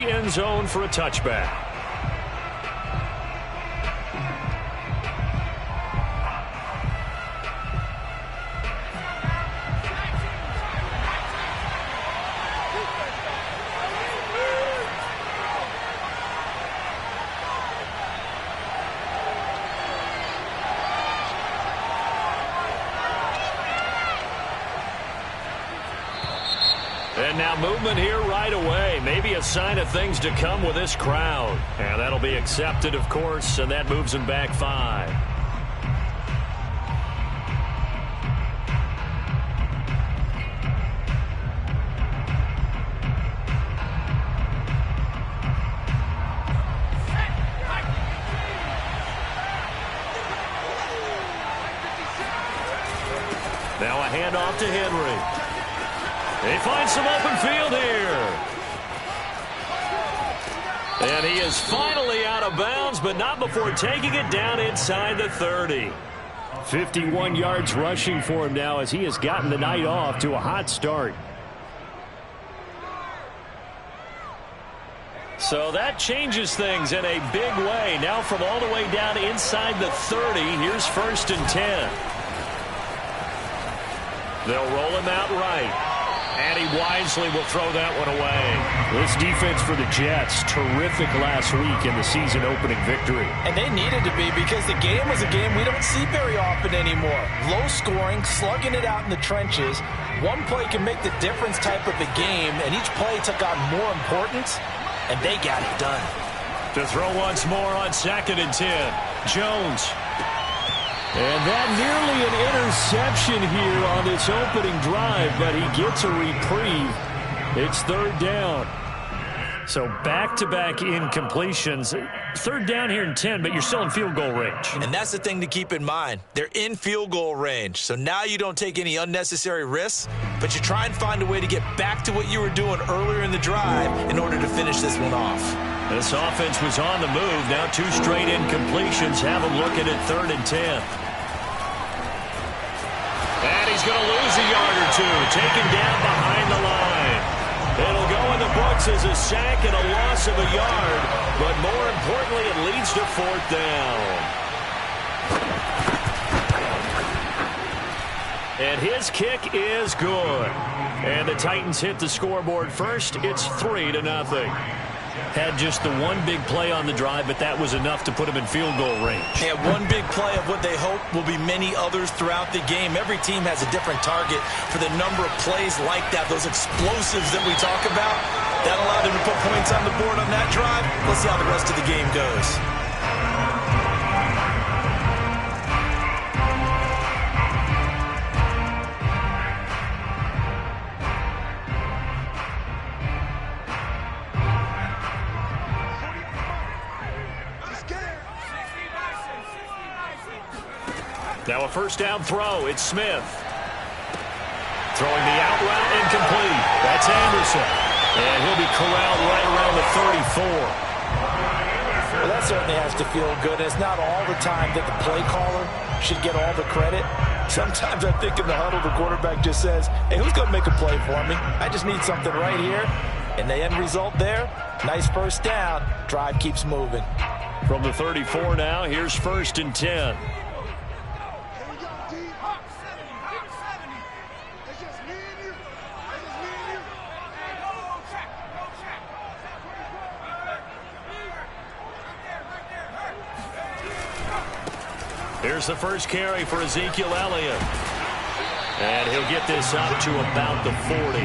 End zone for a touchback. And now movement here right away. Maybe a sign of things to come with this crowd. And that'll be accepted, of course, and that moves him back 5. Now a handoff to Henry. He finds some open field here. And he is finally out of bounds, but not before taking it down inside the 30. 51 yards rushing for him now as he has gotten the night off to a hot start. So that changes things in a big way. Now from all the way down inside the 30, here's 1st and 10. They'll roll him out right. And he wisely will throw that one away. This defense for the Jets, terrific last week in the season-opening victory. And they needed to be because the game was a game we don't see very often anymore. Low scoring, slugging it out in the trenches. One play can make the difference type of a game, and each play took on more importance, and they got it done. To throw once more on 2nd and 10. Jones. And that nearly an interception here on this opening drive, but he gets a reprieve. It's 3rd down. So back-to-back incompletions. 3rd down here and 10, but you're still in field goal range. And that's the thing to keep in mind. They're in field goal range. So now you don't take any unnecessary risks, but you try and find a way to get back to what you were doing earlier in the drive in order to finish this one off. This offense was on the move. Now 2 straight incompletions have them looking at 3rd and 10. And he's going to lose a yard or 2, taken down behind the line. It'll go in the books as a sack and a loss of a yard, but more importantly, it leads to 4th down. And his kick is good. And the Titans hit the scoreboard first. It's 3-0. Had just the one big play on the drive, but that was enough to put him in field goal range. Yeah, one big play of what they hope will be many others throughout the game. Every team has a different target for the number of plays like that, those explosives that we talk about. That allowed them to put points on the board on that drive. Let's see how the rest of the game goes. Now a 1st down throw. It's Smith. Throwing the out route incomplete. That's Anderson. And he'll be corralled right around the 34. Well, that certainly has to feel good. It's not all the time that the play caller should get all the credit. Sometimes I think in the huddle, the quarterback just says, hey, who's going to make a play for me? I just need something right here. And the end result there, nice 1st down. Drive keeps moving. From the 34 now, here's 1st and 10. Here's the first carry for Ezekiel Elliott. And he'll get this up to about the 40.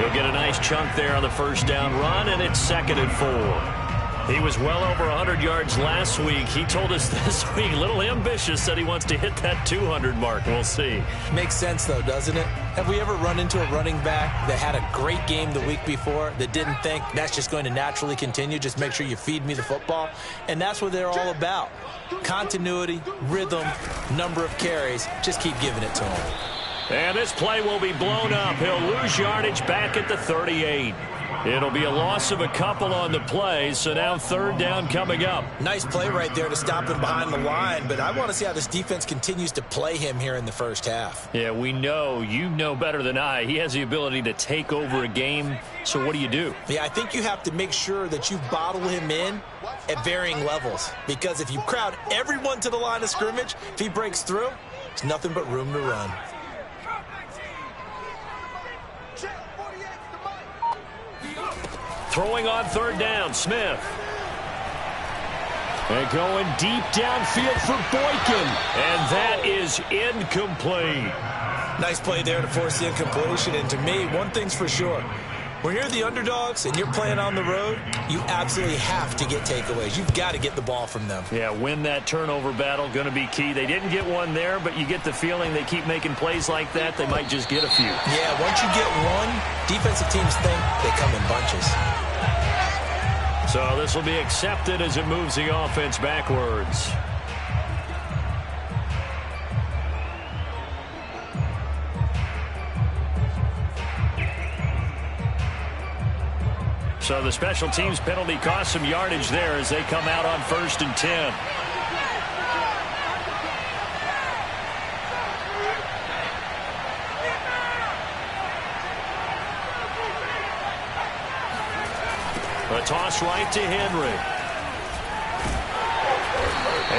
He'll get a nice chunk there on the 1st down run, and it's 2nd and 4. He was well over 100 yards last week. He told us this week, a little ambitious, said he wants to hit that 200 mark. We'll see. Makes sense, though, doesn't it? Have we ever run into a running back that had a great game the week before that didn't think that's just going to naturally continue? Just make sure you feed me the football. And that's what they're all about. Continuity, rhythm, number of carries. Just keep giving it to him. And this play will be blown up. He'll lose yardage back at the 38. It'll be a loss of a couple on the play, so now third down coming up. Nice play right there to stop him behind the line, but I want to see how this defense continues to play him here in the first half. Yeah, we know. You know better than I. He has the ability to take over a game, so what do you do? Yeah, I think you have to make sure that you bottle him in at varying levels, because if you crowd everyone to the line of scrimmage, if he breaks through, there's nothing but room to run. Throwing on third down, Smith. And going deep downfield for Boykin. And that is incomplete. Nice play there to force the incompletion. And to me, one thing's for sure. When you're the underdogs and you're playing on the road, you absolutely have to get takeaways. You've got to get the ball from them. Yeah, win that turnover battle, going to be key. They didn't get one there, but you get the feeling they keep making plays like that, they might just get a few. Yeah, once you get one, defensive teams think they come in bunches. So this will be accepted as it moves the offense backwards. So the special teams penalty cost some yardage there as they come out on 1st and 10. A toss right to Henry.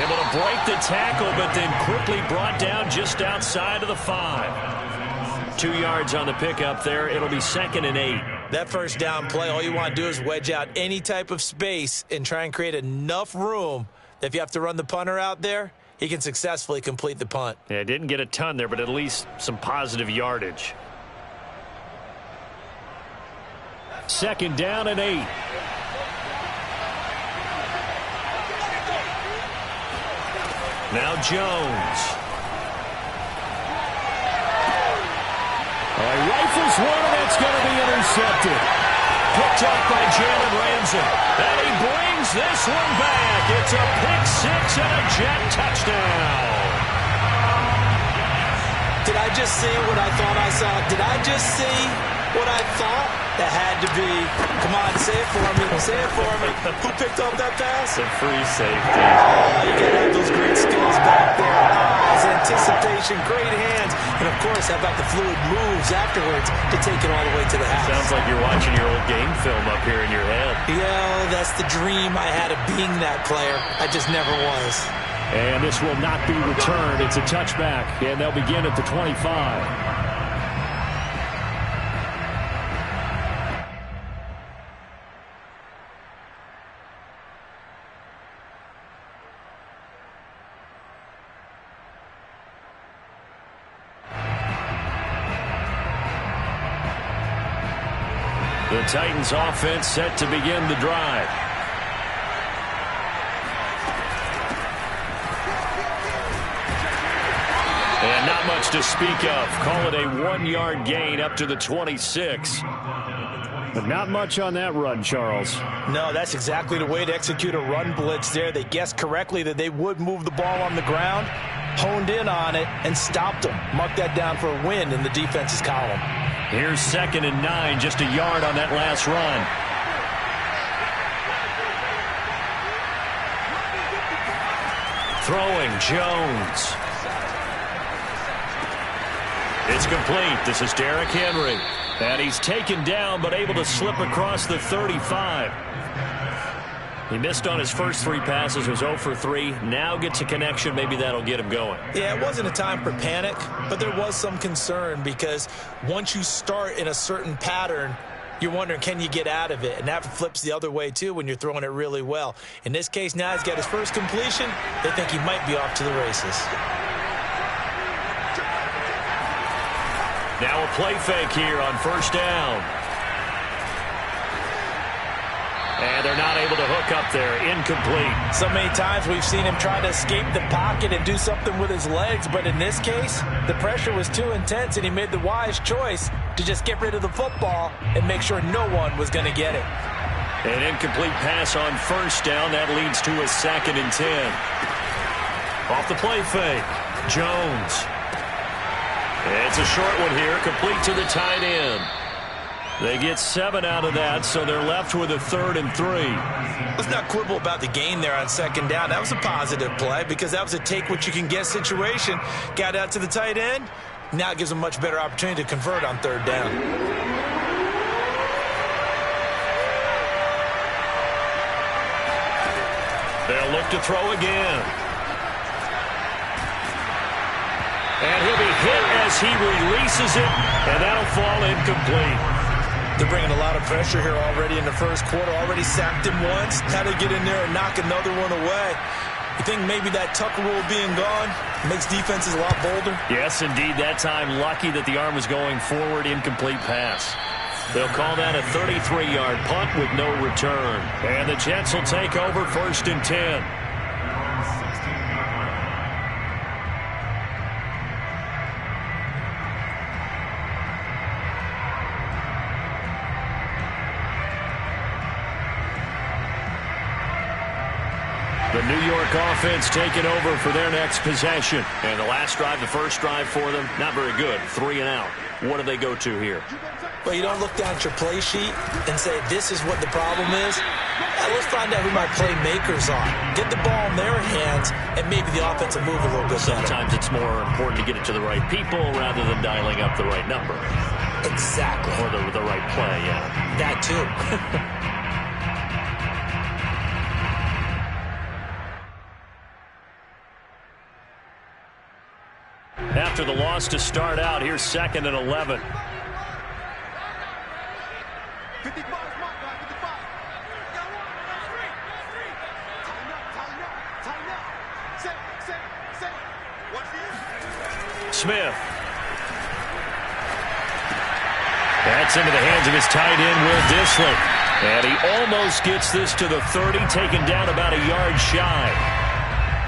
Able to break the tackle, but then quickly brought down just outside of the 5. 2 yards on the pickup there. It'll be 2nd and 8. That first down play, all you want to do is wedge out any type of space and try and create enough room that if you have to run the punter out there, he can successfully complete the punt. Yeah, didn't get a ton there, but at least some positive yardage. 2nd down and 8. Now Jones. He rifles one, and it's going to be intercepted. Picked up by Jalen Ramsey. And he brings this one back. It's a pick 6 and a jet touchdown. Did I just see what I thought I saw? Did I just see what I thought? That had to be. Come on, say it for me. Say it for me. Who picked up that pass? The free safety. Oh, you got to have those great skills back there. Eyes, anticipation, great hands. And, of course, how about the fluid moves afterwards to take it all the way to the house? Sounds like you're watching your old game film up here in your head. Yeah, that's the dream I had of being that player. I just never was. And this will not be returned. It's a touchback, and they'll begin at the 25. The Titans offense set to begin the drive. And not much to speak of. Call it a 1-yard gain up to the 26. But not much on that run, Charles. No, that's exactly the way to execute a run blitz there. They guessed correctly that they would move the ball on the ground, honed in on it, and stopped them. Mark that down for a win in the defense's column. Here's 2nd and 9, just a yard on that last run. Throwing, Jones. It's complete. This is Derrick Henry. And he's taken down, but able to slip across the 35. He missed on his first 3 passes, was 0 for 3. Now gets a connection. Maybe that'll get him going. Yeah, it wasn't a time for panic, but there was some concern because once you start in a certain pattern, you're wondering, can you get out of it? And that flips the other way, too, when you're throwing it really well. In this case, now he's got his first completion. They think he might be off to the races. Now a play fake here on 1st down. And they're not able to hook up there. Incomplete. So many times we've seen him try to escape the pocket and do something with his legs, but in this case, the pressure was too intense, and he made the wise choice to just get rid of the football and make sure no one was going to get it. An incomplete pass on 1st down. That leads to a 2nd and 10. Off the play fake. Jones. It's a short one here, complete to the tight end. They get 7 out of that, so they're left with a 3rd and 3. Let's not quibble about the gain there on 2nd down. That was a positive play because that was a take-what-you-can-get situation. Got out to the tight end. Now it gives them a much better opportunity to convert on 3rd down. They'll look to throw again. And he'll be hit as he releases it, and that'll fall incomplete. They're bringing a lot of pressure here already in the first quarter. Already sacked him once. Had to get in there and knock another one away. You think maybe that Tucker rule being gone makes defenses a lot bolder? Yes, indeed. That time, lucky that the arm was going forward. Incomplete pass. They'll call that a 33-yard punt with no return. And the Jets will take over 1st and 10. The New York offense taking over for their next possession. And the last drive, the first drive for them, not very good. 3 and out. What do they go to here? Well, you don't look down at your play sheet and say, this is what the problem is. Let's find out who my playmakers are. Get the ball in their hands, and maybe the offense will move a little bit better. Sometimes it's more important to get it to the right people rather than dialing up the right number. Exactly. Or the right play, yeah. That too. After the loss to start out, here's 2nd and 11. Smith. That's into the hands of his tight end, Will Dissly. And he almost gets this to the 30, taken down about a yard shy.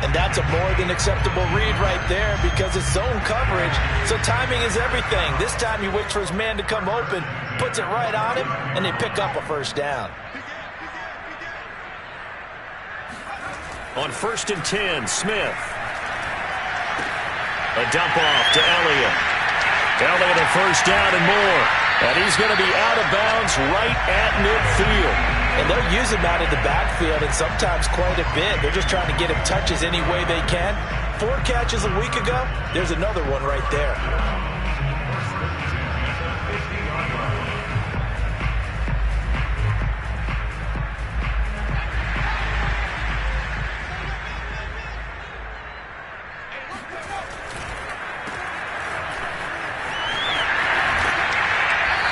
And that's a more than acceptable read right there because it's zone coverage, so timing is everything. This time he waits for his man to come open, puts it right on him, and they pick up a 1st down. On 1st and 10, Smith. A dump off to Elliott. Elliott a 1st down and more. And he's going to be out of bounds right at midfield. And they'll use him out of the backfield, and sometimes quite a bit. They're just trying to get him touches any way they can. 4 catches a week ago. There's another one right there.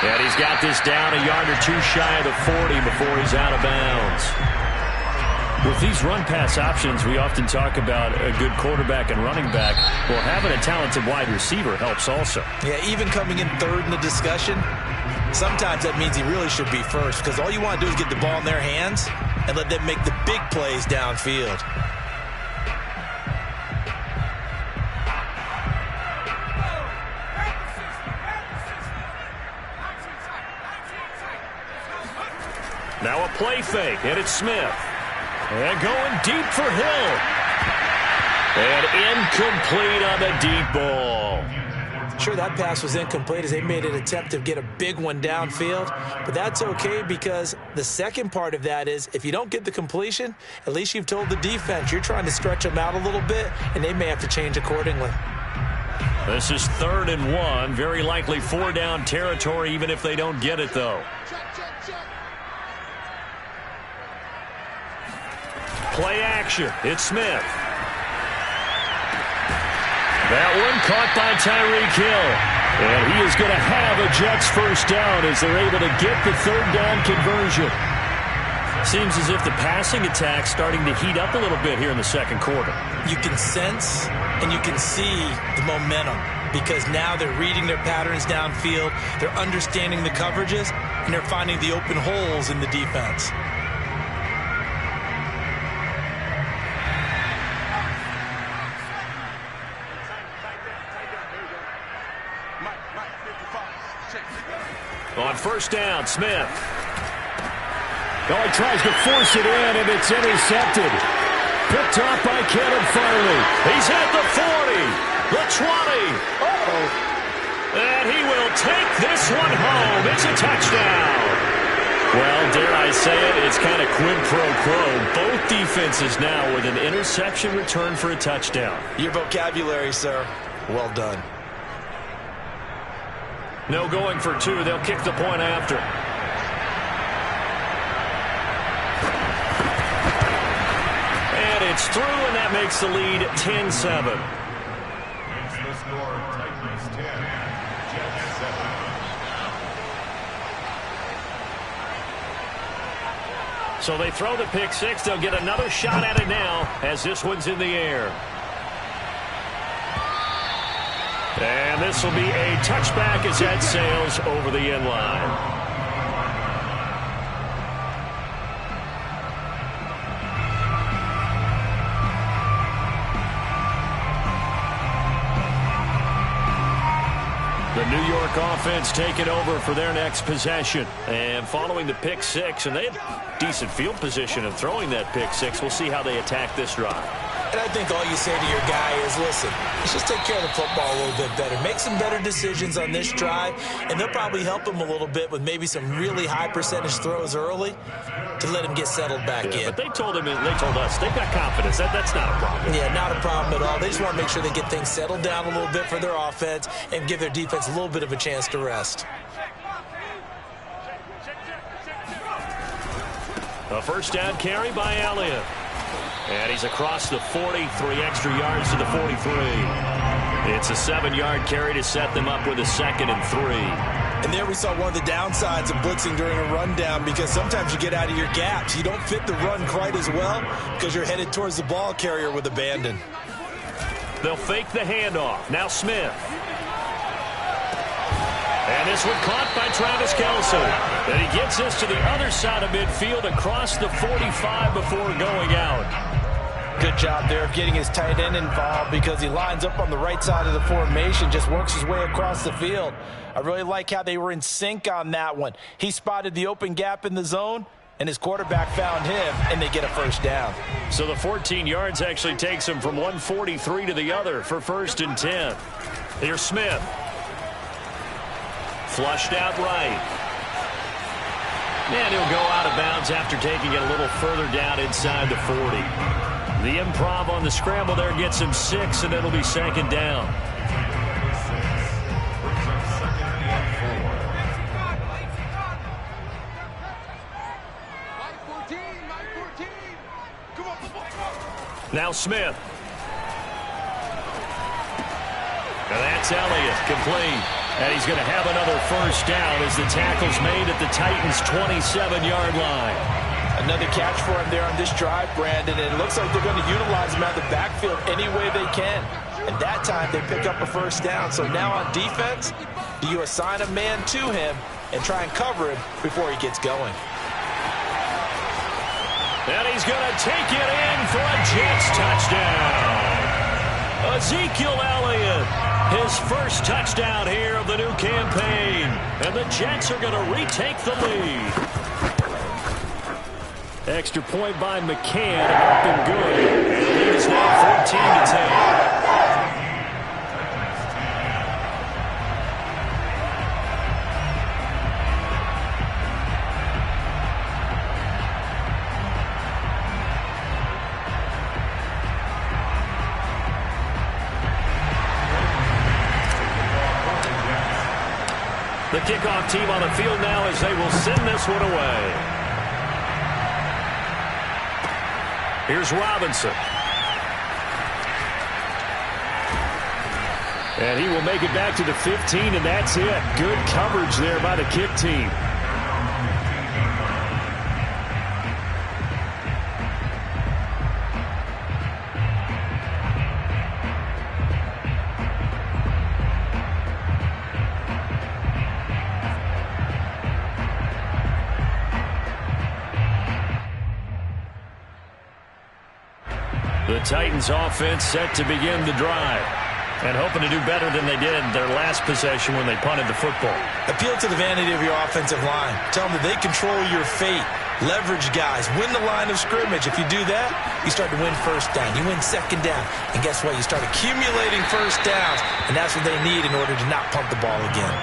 And he's got this down a yard or 2 shy of the 40 before he's out of bounds. With these run-pass options, we often talk about a good quarterback and running back. Well, having a talented wide receiver helps also. Yeah, even coming in 3rd in the discussion, sometimes that means he really should be 1st because all you want to do is get the ball in their hands and let them make the big plays downfield. Now a play fake, and it's Smith. And going deep for Hill. And incomplete on the deep ball. Sure, that pass was incomplete as they made an attempt to get a big one downfield. But that's okay because the second part of that is if you don't get the completion, at least you've told the defense you're trying to stretch them out a little bit, and they may have to change accordingly. This is 3rd and 1. Very likely 4 down territory even if they don't get it, though. Play action. It's Smith. That one caught by Tyreek Hill. And he is going to have a Jets 1st down as they're able to get the 3rd down conversion. Seems as if the passing attack's starting to heat up a little bit here in the 2nd quarter. You can sense and you can see the momentum because now they're reading their patterns downfield, they're understanding the coverages, and they're finding the open holes in the defense. On 1st down, Smith. Oh, he tries to force it in, and it's intercepted. Picked off by Kevin Farley. He's at the 40, the 20. And he will will take this one home. It's a touchdown. Well, dare I say it, it's kind of quid pro quo. Both defenses now with an interception return for a touchdown. Your vocabulary, sir. Well done. No going for two. They'll kick the point after. And it's through, and that makes the lead 10-7. So they throw the pick six. They'll get another shot at it now as this one's in the air. And this will be a touchback as that sails over the end line. The New York offense taking over for their next possession. And following the pick six, and they have decent field position of throwing that pick six. We'll see how they attack this drive. And I think all you say to your guy is, listen, let's just take care of the football a little bit better. Make some better decisions on this drive, and they'll probably help him a little bit with maybe some really high percentage throws early to let him get settled back in. But they told us they've got confidence. That's not a problem. Yeah, not a problem at all. They just want to make sure they get things settled down a little bit for their offense and give their defense a little bit of a chance to rest. A first down carry by Elliott. And he's across the 40, 3 extra yards to the 43. It's a 7-yard carry to set them up with a 2nd and 3. And there we saw one of the downsides of blitzing during a rundown, because sometimes you get out of your gaps. You don't fit the run quite as well because you're headed towards the ball carrier with abandon. They'll fake the handoff. Now Smith. And this one caught by Travis Kelce. And he gets this to the other side of midfield across the 45 before going out. Good job there of getting his tight end involved, because he lines up on the right side of the formation, just works his way across the field. I really like how they were in sync on that one. He spotted the open gap in the zone, and his quarterback found him, and they get a first down. So the 14 yards actually takes him from 143 to the other for 1st and 10. Here's Smith. Flushed out right. And he'll go out of bounds after taking it a little further down inside the 40. The improv on the scramble there gets him 6, and it'll be 2nd down. Now Smith. And that's Elliott, complete. And he's going to have another first down as the tackle's made at the Titans' 27-yard line. Another catch for him there on this drive, Brandon. And it looks like they're going to utilize him out of the backfield any way they can. And that time they pick up a first down. So now on defense, do you assign a man to him and try and cover him before he gets going? And he's going to take it in for a Jets touchdown. Ezekiel Elliott, his first touchdown here of the new campaign. And the Jets are going to retake the lead. Extra point by McCann, up and good. And the lead is now 14-10. The kickoff team on the field now as they will send this one away. Here's Robinson. And he will make it back to the 15, and that's it. Good coverage there by the kick team. The Titans offense set to begin the drive, and hoping to do better than they did their last possession when they punted the football. Appeal to the vanity of your offensive line. Tell them that they control your fate. Leverage guys. Win the line of scrimmage. If you do that, you start to win first down. You win second down. And guess what? You start accumulating first downs, and that's what they need in order to not punt the ball again.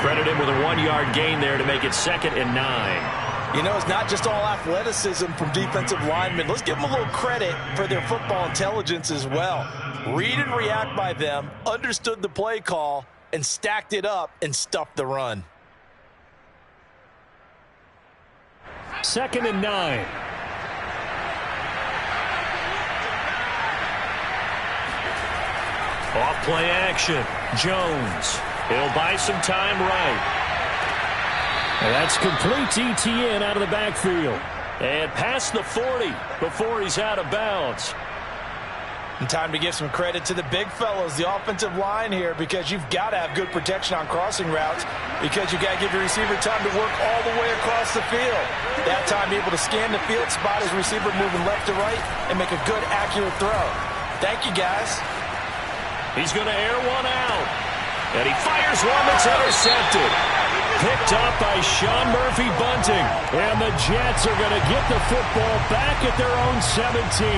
Credit him with a 1-yard gain there to make it 2nd and 9. You know, it's not just all athleticism from defensive linemen. Let's give them a little credit for their football intelligence as well. Read and react by them, understood the play call, and stacked it up and stuffed the run. 2nd and 9. Off play action. Jones. He'll buy some time right. And that's complete ETN out of the backfield. And past the 40 before he's out of bounds. And time to give some credit to the big fellows, the offensive line here, because you've got to have good protection on crossing routes, because you've got to give your receiver time to work all the way across the field. That time, be able to scan the field, spot his receiver moving left to right, and make a good, accurate throw. Thank you, guys. He's going to air one out. And he fires one that's intercepted. Picked up by Sean Murphy-Bunting. And the Jets are going to get the football back at their own 17.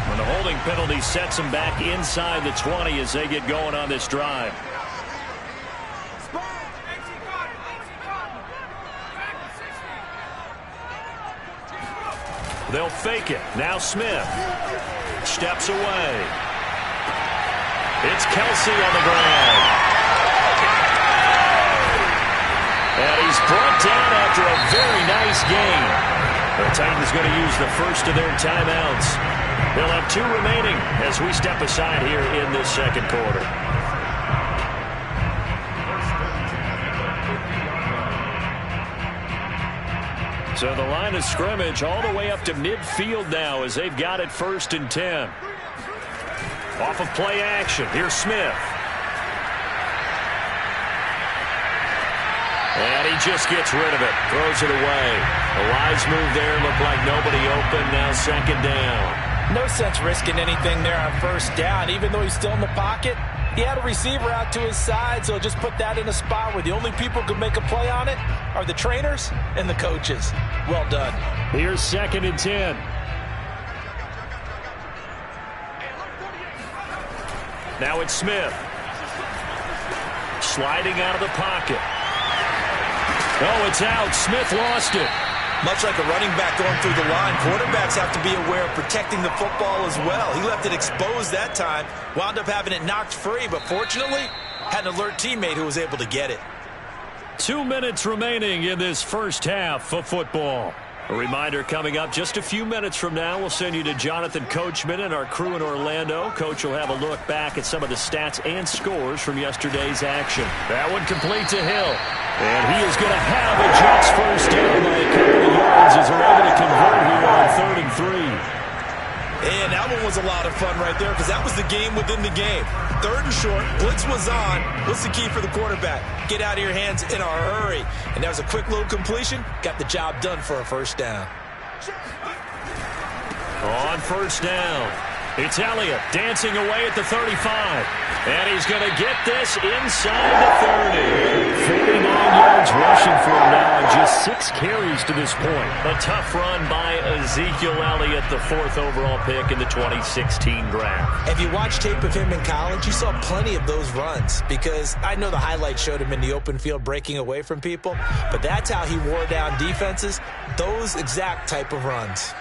And the holding penalty sets them back inside the 20 as they get going on this drive. They'll fake it. Now Smith steps away. It's Kelsey on the ground. And he's brought down after a very nice game. The Titans going to use the first of their timeouts. They'll have 2 remaining as we step aside here in this second quarter. So the line of scrimmage all the way up to midfield now as they've got it 1st and 10. Off of play action. Here's Smith. And he just gets rid of it. Throws it away. A wise move there. Looked like nobody open. Now 2nd down. No sense risking anything there on 1st down. Even though he's still in the pocket, he had a receiver out to his side, so just put that in a spot where the only people who can make a play on it are the trainers and the coaches. Well done. Here's 2nd and 10. Now it's Smith. Sliding out of the pocket. Oh, it's out. Smith lost it. Much like a running back going through the line, quarterbacks have to be aware of protecting the football as well. He left it exposed that time, wound up having it knocked free, but fortunately, had an alert teammate who was able to get it. 2 minutes remaining in this first half of football. A reminder coming up just a few minutes from now. We'll send you to Jonathan Coachman and our crew in Orlando. Coach will have a look back at some of the stats and scores from yesterday's action. That one complete to Hill. And he is going to have a Jets first down by a couple of yards as they're able to convert here on 3rd and 3. And that one was a lot of fun right there because that was the game within the game. 3rd and short, blitz was on. What's the key for the quarterback? Get out of your hands in a hurry. And that was a quick little completion. Got the job done for a 1st down. On 1st down, it's Elliott dancing away at the 35. And he's going to get this inside the 30. 49 yards rushing for him now and just 6 carries to this point. A tough run by Ezekiel Elliott, the 4th overall pick in the 2016 draft. If you watched tape of him in college, you saw plenty of those runs because I know the highlights showed him in the open field breaking away from people, but that's how he wore down defenses, those exact type of runs.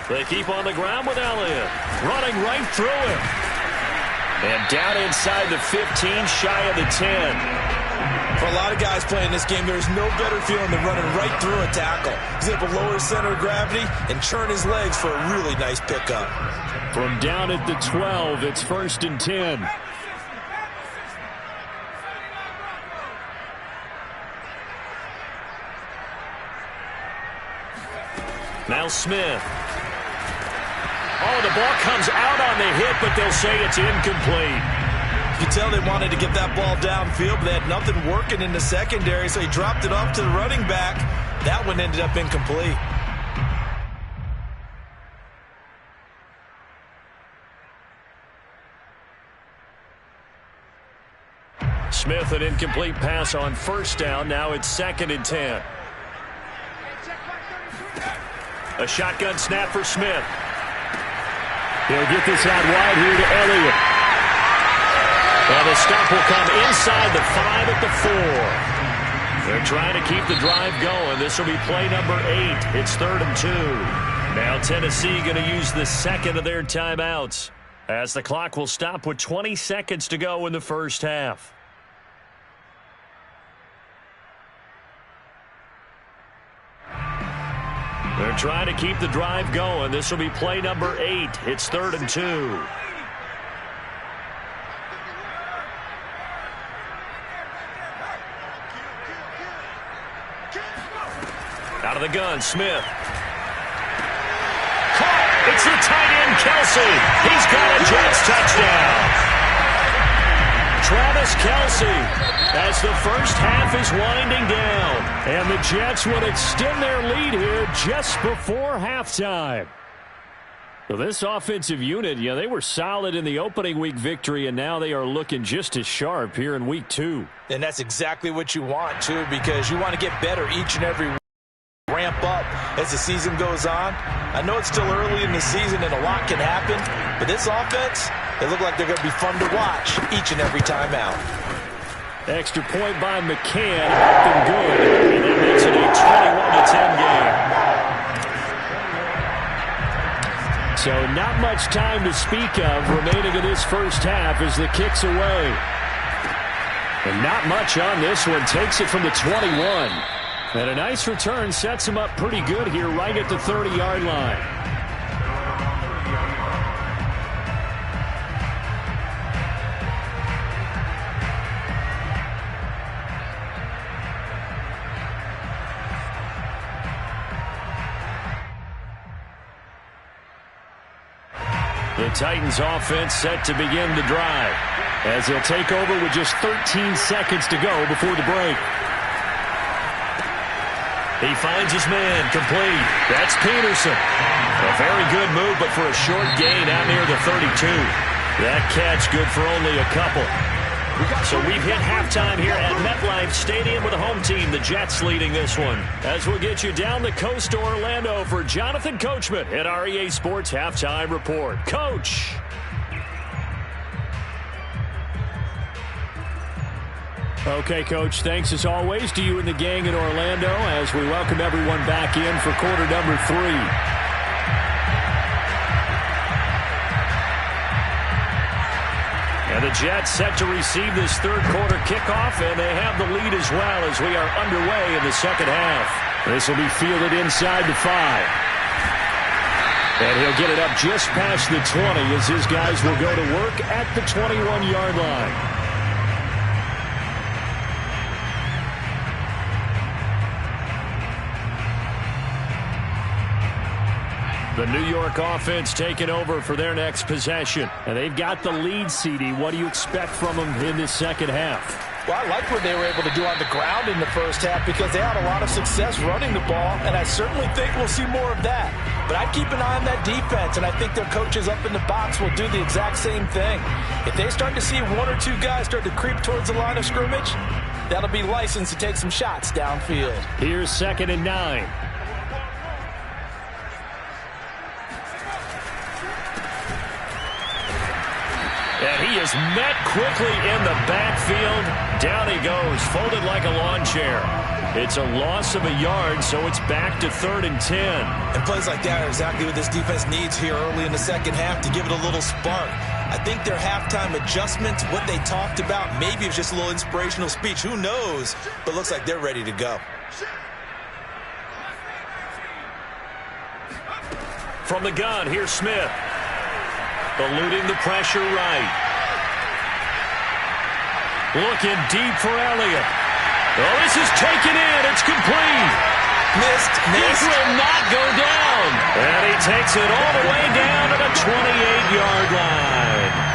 They keep on the ground with Elliott, running right through him. And down inside the 15, shy of the 10. For a lot of guys playing this game, there's no better feeling than running right through a tackle. He's able to lower his center of gravity and churn his legs for a really nice pickup. From down at the 12, it's 1st and 10. Now Smith. Oh, the ball comes out on the hit, but they'll say it's incomplete. You can tell they wanted to get that ball downfield, but they had nothing working in the secondary, so he dropped it off to the running back. That one ended up incomplete. Smith with an incomplete pass on first down. Now it's 2nd and 10. A shotgun snap for Smith. He'll get this out wide here to Elliott. And the stop will come inside the 5 at the 4. They're trying to keep the drive going. This will be play number 8. It's 3rd and 2. Now Tennessee going to use the second of their timeouts, as the clock will stop with 20 seconds to go in the first half. They're trying to keep the drive going. This will be play number 8. It's 3rd and 2. Out of the gun, Smith. Caught! It's the tight end, Kelsey. He's got a Jets touchdown. Travis Kelsey, as the first half is winding down. And the Jets would extend their lead here just before halftime. Well, this offensive unit, they were solid in the opening week victory, and now they are looking just as sharp here in week 2. And that's exactly what you want, too, because you want to get better each and every week. Ramp up as the season goes on. I know it's still early in the season and a lot can happen, but this offense, they look like they're going to be fun to watch each and every time out. Extra point by McCann, up and good, and that makes it a 21-10 game. So not much time to speak of remaining in this first half as the kick's away. And not much on this one. Takes it from the 21. And a nice return sets him up pretty good here right at the 30-yard line. The Titans offense set to begin the drive as they'll take over with just 13 seconds to go before the break. He finds his man, complete. That's Peterson. A very good move, but for a short gain out near the 32. That catch good for only a couple. So we've hit halftime here at MetLife Stadium with the home team, the Jets, leading this one. As we'll get you down the coast to Orlando for Jonathan Coachman at our EA Sports Halftime Report. Coach. Okay, Coach, thanks as always to you and the gang in Orlando as we welcome everyone back in for quarter number 3. And the Jets set to receive this third quarter kickoff, and they have the lead as well as we are underway in the second half. This will be fielded inside the 5. And he'll get it up just past the 20 as his guys will go to work at the 21-yard line. The New York offense taking over for their next possession. And they've got the lead, CD. What do you expect from them in this second half? Well, I like what they were able to do on the ground in the first half because they had a lot of success running the ball, and I certainly think we'll see more of that. But I'd keep an eye on that defense, and I think their coaches up in the box will do the exact same thing. If they start to see 1 or 2 guys start to creep towards the line of scrimmage, that'll be licensed to take some shots downfield. Here's 2nd and 9. And he is met quickly in the backfield. Down he goes, folded like a lawn chair. It's a loss of a yard, so it's back to 3rd and 10. And plays like that are exactly what this defense needs here early in the second half to give it a little spark. I think their halftime adjustments, what they talked about, maybe it's just a little inspirational speech. Who knows? But looks like they're ready to go. From the gun, here's Smith. Eluding the pressure right. Looking deep for Elliott. Oh, this is taken in. It's complete. Missed. It will not go down. And he takes it all the way down to the 28-yard line.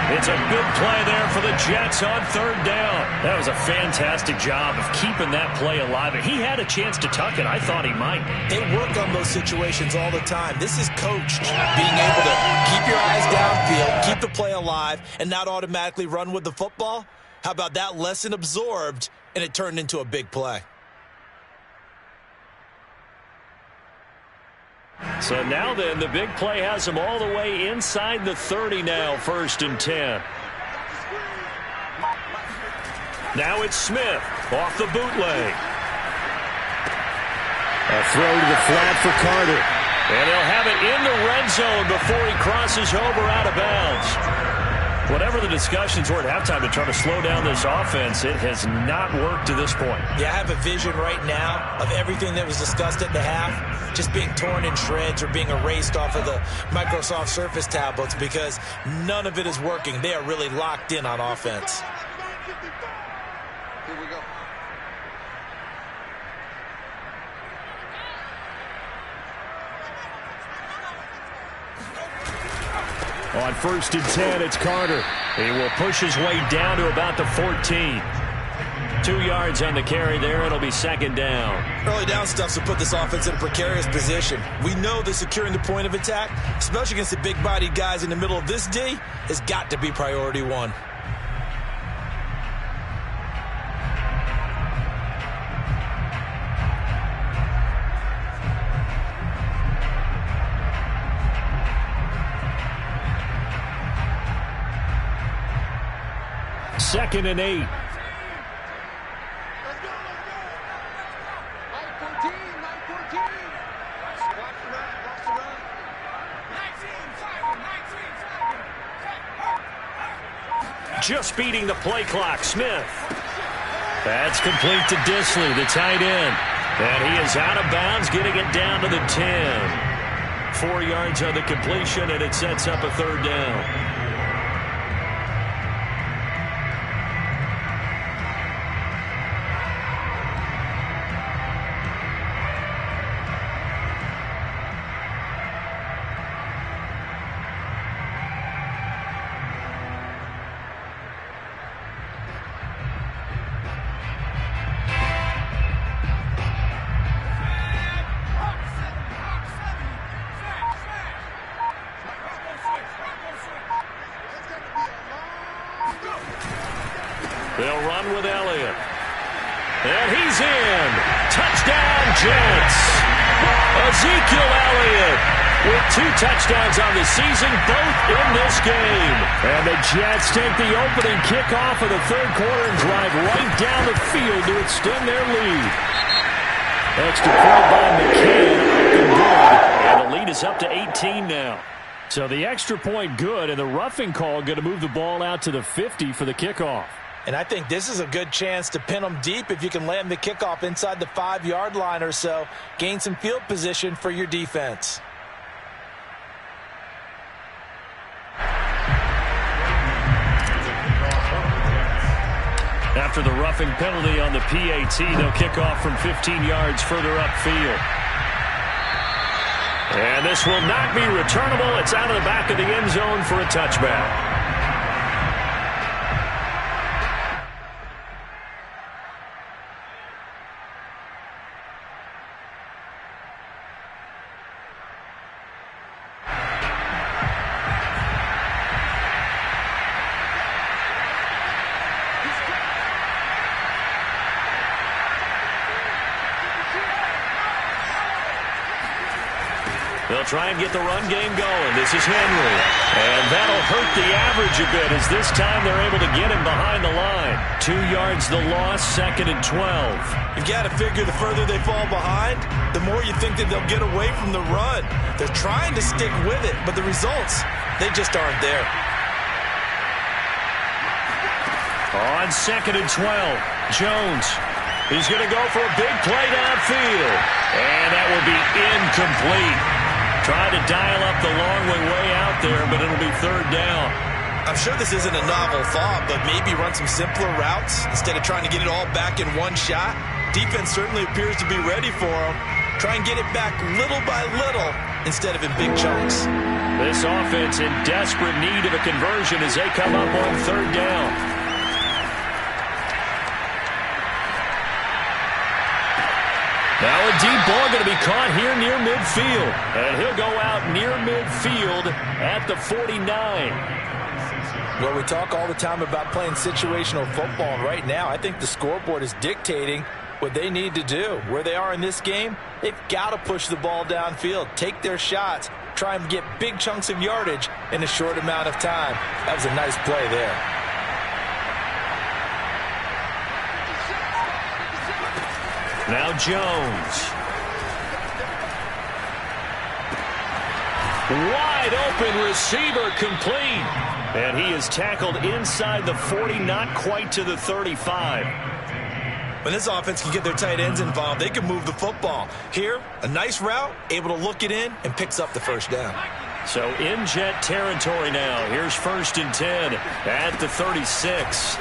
It's a good play there for the Jets on 3rd down. That was a fantastic job of keeping that play alive. He had a chance to tuck it. I thought he might. They work on those situations all the time. This is coached. Being able to keep your eyes downfield, keep the play alive, and not automatically run with the football. How about that lesson absorbed, and it turned into a big play? So now then, the big play has him all the way inside the 30 now, 1st and 10. Now it's Smith off the bootleg. A throw to the flat for Carter. And he'll have it in the red zone before he crosses over out of bounds. Whatever the discussions were at halftime to try to slow down this offense, it has not worked to this point. Yeah, I have a vision right now of everything that was discussed at the half just being torn in shreds or being erased off of the Microsoft Surface tablets because none of it is working. They are really locked in on offense. Here we go. On 1st and 10, it's Carter. He will push his way down to about the 14. 2 yards on the carry there. It'll be 2nd down. Early down stuff will put this offense in a precarious position. We know that securing the point of attack, especially against the big-bodied guys in the middle of this D, has got to be priority one. Second and 8. Let's go. 9-14. Watch the run. Just beating the play clock, Smith. That's complete to Disley, the tight end. And he is out of bounds, getting it down to the 10. 4 yards on the completion, and it sets up a 3rd down. They'll run with Elliott. And he's in. Touchdown, Jets. Ezekiel Elliott with 2 touchdowns on the season, both in this game. And the Jets take the opening kickoff of the 3rd quarter and drive right down the field to extend their lead. Extra point by McCann. And the lead is up to 18 now. So the extra point good, and the roughing call going to move the ball out to the 50 for the kickoff. And I think this is a good chance to pin them deep if you can land the kickoff inside the 5-yard line or so. Gain some field position for your defense. After the roughing penalty on the PAT, they'll kick off from 15 yards further upfield. And this will not be returnable. It's out of the back of the end zone for a touchback. They'll try and get the run game going. This is Henry. And that'll hurt the average a bit as this time they're able to get him behind the line. 2 yards the loss, 2nd and 12. You've got to figure the further they fall behind, the more you think that they'll get away from the run. They're trying to stick with it, but the results, they just aren't there. On 2nd and 12, Jones. He's going to go for a big play downfield. And that will be incomplete. Trying to dial up the long way out there, but it'll be 3rd down. I'm sure this isn't a novel thought, but maybe run some simpler routes instead of trying to get it all back in one shot. Defense certainly appears to be ready for them. Try and get it back little by little instead of in big chunks. This offense in desperate need of a conversion as they come up on 3rd down. Now a deep ball going to be caught here near midfield. And he'll go out near midfield at the 49. Well, we talk all the time about playing situational football, and right now I think the scoreboard is dictating what they need to do. Where they are in this game, they've got to push the ball downfield, take their shots, try and get big chunks of yardage in a short amount of time. That was a nice play there. Now Jones. Wide open receiver complete. And he is tackled inside the 40, not quite to the 35. When this offense can get their tight ends involved, they can move the football. Here, a nice route, able to look it in, and picks up the first down. So in Jet territory now. Here's 1st and 10 at the 36.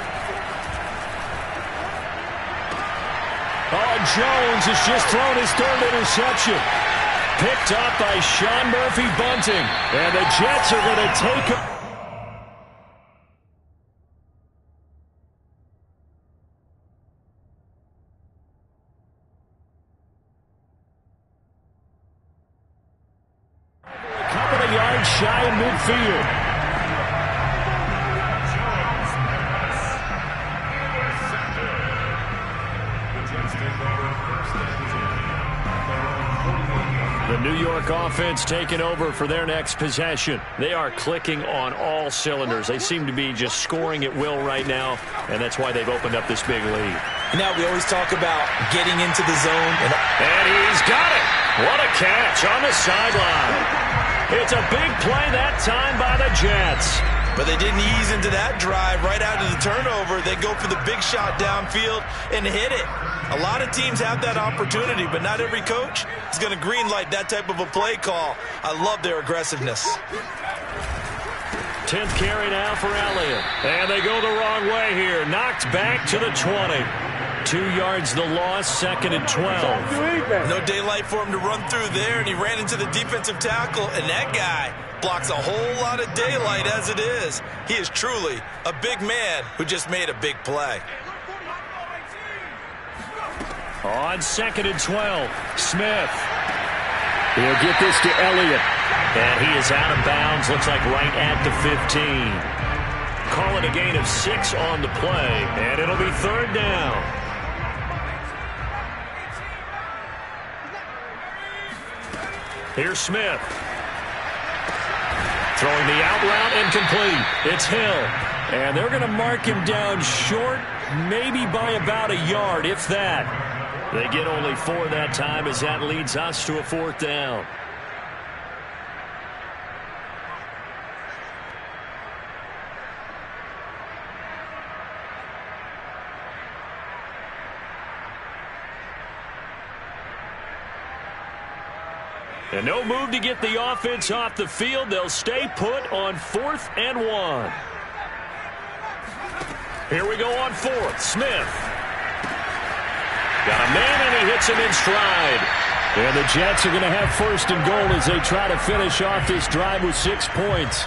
Oh, Jones has just thrown his 3rd interception. Picked up by Sean Murphy-Bunting. And the Jets are going to take him. A couple of yards shy of midfield. The New York offense taking over for their next possession. They are clicking on all cylinders. They seem to be just scoring at will right now, and that's why they've opened up this big lead. Now we always talk about getting into the zone. And he's got it. What a catch on the sideline. It's a big play that time by the Jets. But they didn't ease into that drive right out of the turnover. They go for the big shot downfield and hit it. A lot of teams have that opportunity, but not every coach is going to greenlight that type of a play call. I love their aggressiveness. 10th carry now for Elliott. And they go the wrong way here. Knocked back to the 20. 2 yards the loss, 2nd and 12. No daylight for him to run through there, and he ran into the defensive tackle, and that guy blocks a whole lot of daylight as it is. He is truly a big man who just made a big play. On 2nd and 12, Smith. He'll get this to Elliott. And he is out of bounds, looks like right at the 15. Call it a gain of 6 on the play, and it'll be 3rd down. Here's Smith. Throwing the out route incomplete. It's Hill. And they're going to mark him down short, maybe by about a yard, if that. They get only 4 that time as that leads us to a 4th down. And no move to get the offense off the field. They'll stay put on 4th and 1. Here we go on 4th. Smith. Got a man, and he hits him in stride. And the Jets are going to have 1st and goal as they try to finish off this drive with 6 points.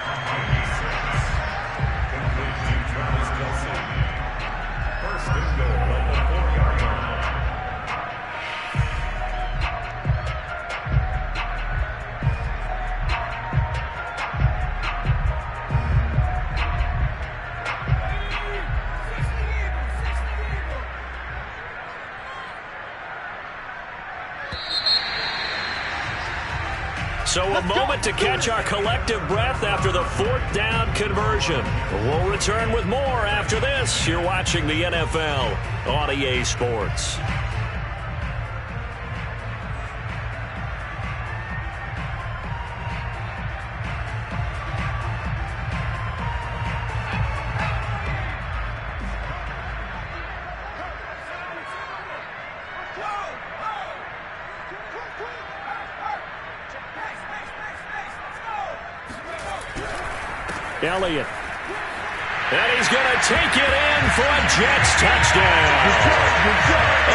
So a moment to catch our collective breath after the 4th down conversion. We'll return with more after this. You're watching the NFL on EA Sports. Elliott. And he's going to take it in for a Jets touchdown.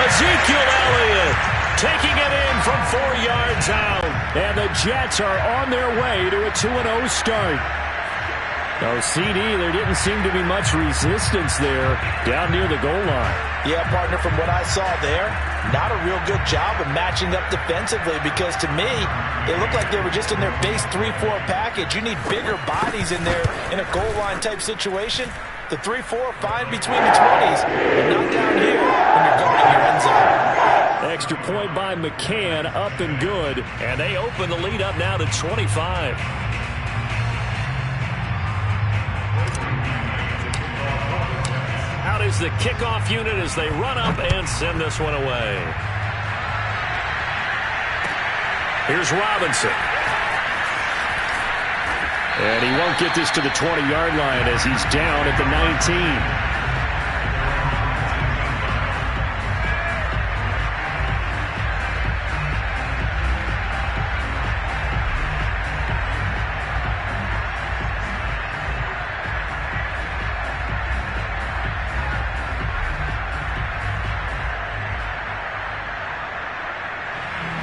Ezekiel Elliott taking it in from 4 yards out. And the Jets are on their way to a 2-0 start. Oh, CD, there didn't seem to be much resistance there down near the goal line. Yeah, partner, from what I saw there, not a real good job of matching up defensively because to me, it looked like they were just in their base 3-4 package. You need bigger bodies in there in a goal line type situation. The 3-4 fine between the 20s, but not down here when you're guarding your end zone. Extra point by McCann, up and good, and they open the lead up now to 25. Out is the kickoff unit as they run up and send this one away. Here's Robinson. And he won't get this to the 20-yard line as he's down at the 19.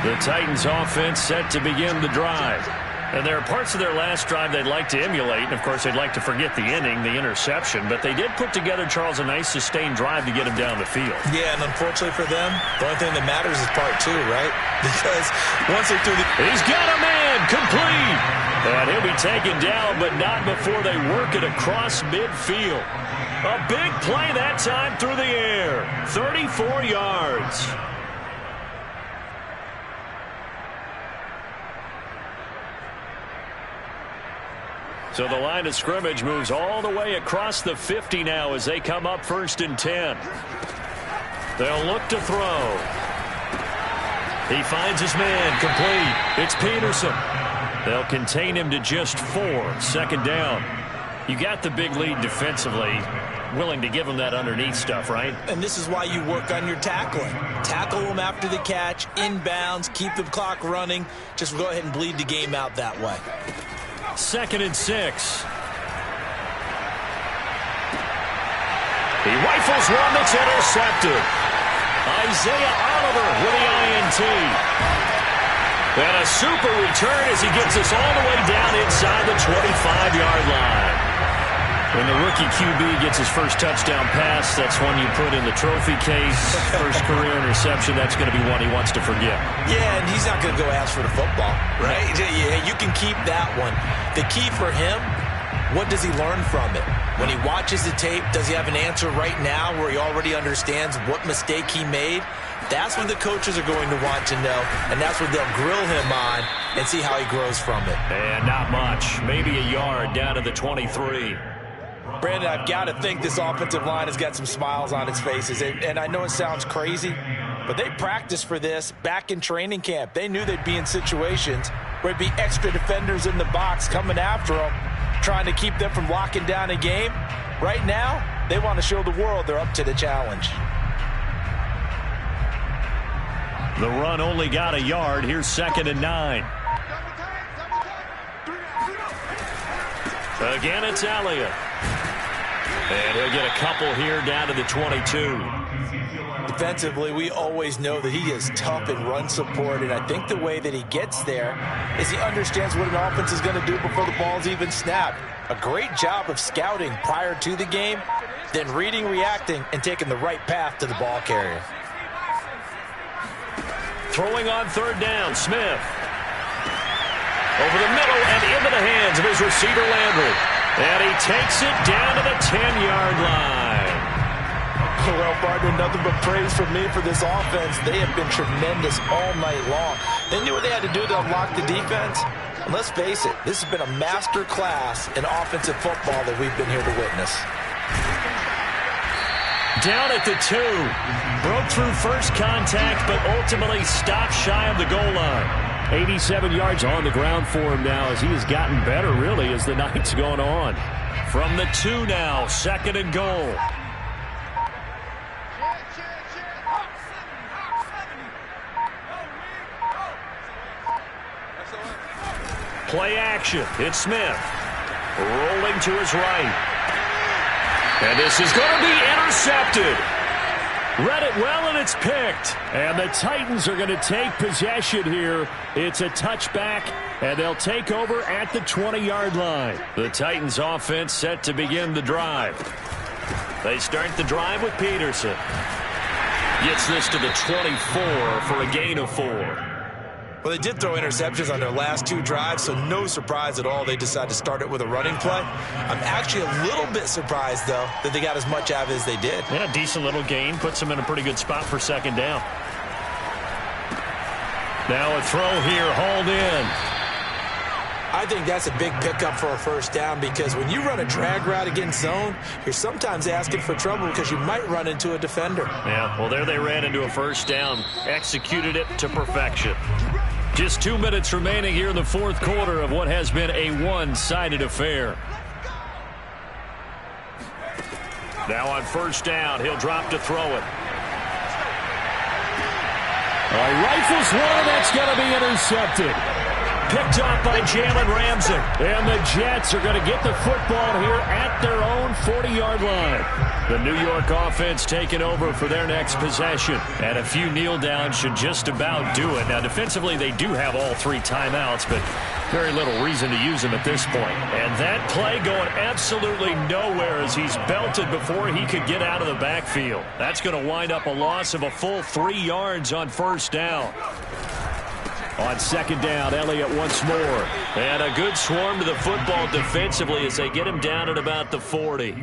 The Titans offense set to begin the drive. And there are parts of their last drive they'd like to emulate. And, of course, they'd like to forget the inning, the interception. But they did put together, Charles, a nice sustained drive to get him down the field. Yeah, and unfortunately for them, the only thing that matters is part two, right? Because once they threw the... He's got a man, complete! And he'll be taken down, but not before they work it across midfield. A big play that time through the air. 34 yards. So the line of scrimmage moves all the way across the 50 now as they come up 1st and 10. They'll look to throw. He finds his man, complete. It's Peterson. They'll contain him to just 4. 2nd down. You got the big lead defensively. Willing to give him that underneath stuff, right? And this is why you work on your tackling. Tackle them after the catch, inbounds, keep the clock running. Just go ahead and bleed the game out that way. 2nd and 6. He rifles one that's intercepted. Isaiah Oliver with the INT. And a super return as he gets us all the way down inside the 25-yard line. When the rookie QB gets his first touchdown pass, that's one you put in the trophy case. First career interception, that's going to be one he wants to forget. Yeah, and he's not going to go ask for the football, right? Yeah, you can keep that one. The key for him, what does he learn from it? When he watches the tape, does he have an answer right now where he already understands what mistake he made? That's what the coaches are going to want to know, and that's what they'll grill him on and see how he grows from it. And not much. Maybe a yard down to the 23. Brandon, I've got to think this offensive line has got some smiles on its faces. And I know it sounds crazy, but they practiced for this back in training camp. They knew they'd be in situations where it'd be extra defenders in the box coming after them, trying to keep them from locking down a game. Right now, they want to show the world they're up to the challenge. The run only got a yard. Here's 2nd and 9. Again, it's Elliott. And he'll get a couple here down to the 22. Defensively, we always know that he is tough in run support, and I think the way that he gets there is he understands what an offense is going to do before the ball's even snapped. A great job of scouting prior to the game, then reading, reacting, and taking the right path to the ball carrier. Throwing on 3rd down, Smith. Over the middle and into the hands of his receiver, Landry. And he takes it down to the 10-yard line. Well, partner, nothing but praise from me for this offense. They have been tremendous all night long. They knew what they had to do to unlock the defense. And let's face it, this has been a master class in offensive football that we've been here to witness. Down at the 2. Broke through first contact, but ultimately stopped shy of the goal line. 87 yards on the ground for him now as he has gotten better, really, as the night's gone on. From the 2 now, 2nd and goal. Play action. It's Smith. Rolling to his right. And this is going to be intercepted. Read it well, and it's picked. And the Titans are going to take possession here. It's a touchback, and they'll take over at the 20-yard line. The Titans offense set to begin the drive. They start the drive with Peterson. Gets this to the 24 for a gain of 4. Well, they did throw interceptions on their last 2 drives, so no surprise at all they decided to start it with a running play. I'm actually a little bit surprised, though, that they got as much out of it as they did. Yeah, decent little gain. Puts them in a pretty good spot for second down. Now a throw here, hauled in. I think that's a big pickup for a first down because when you run a drag route against zone, you're sometimes asking for trouble because you might run into a defender. Yeah, well, there they ran into a first down. Executed it to perfection. Just 2 minutes remaining here in the fourth quarter of what has been a one-sided affair. Now on first down, he'll drop to throw it. Rifles one, that's going to be intercepted. Picked up by Jalen Ramsey. And the Jets are going to get the football here at their own 40-yard line. The New York offense taking over for their next possession. And a few kneel downs should just about do it. Now, defensively, they do have all 3 timeouts, but very little reason to use them at this point. And that play going absolutely nowhere as he's belted before he could get out of the backfield. That's going to wind up a loss of a full 3 yards on first down. On second down, Elliott once more. And a good swarm to the football defensively as they get him down at about the 40.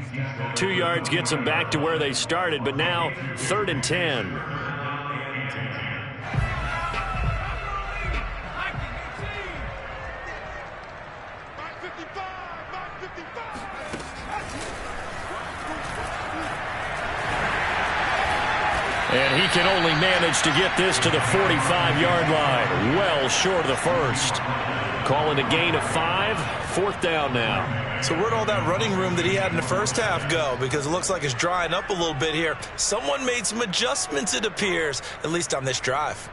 2 yards gets them back to where they started, but now 3rd and 10. And he can only manage to get this to the 45-yard line. Well short of the first. Calling a gain of 5. 4th down now. So where'd all that running room that he had in the first half go? Because it looks like it's drying up a little bit here. Someone made some adjustments, it appears, at least on this drive.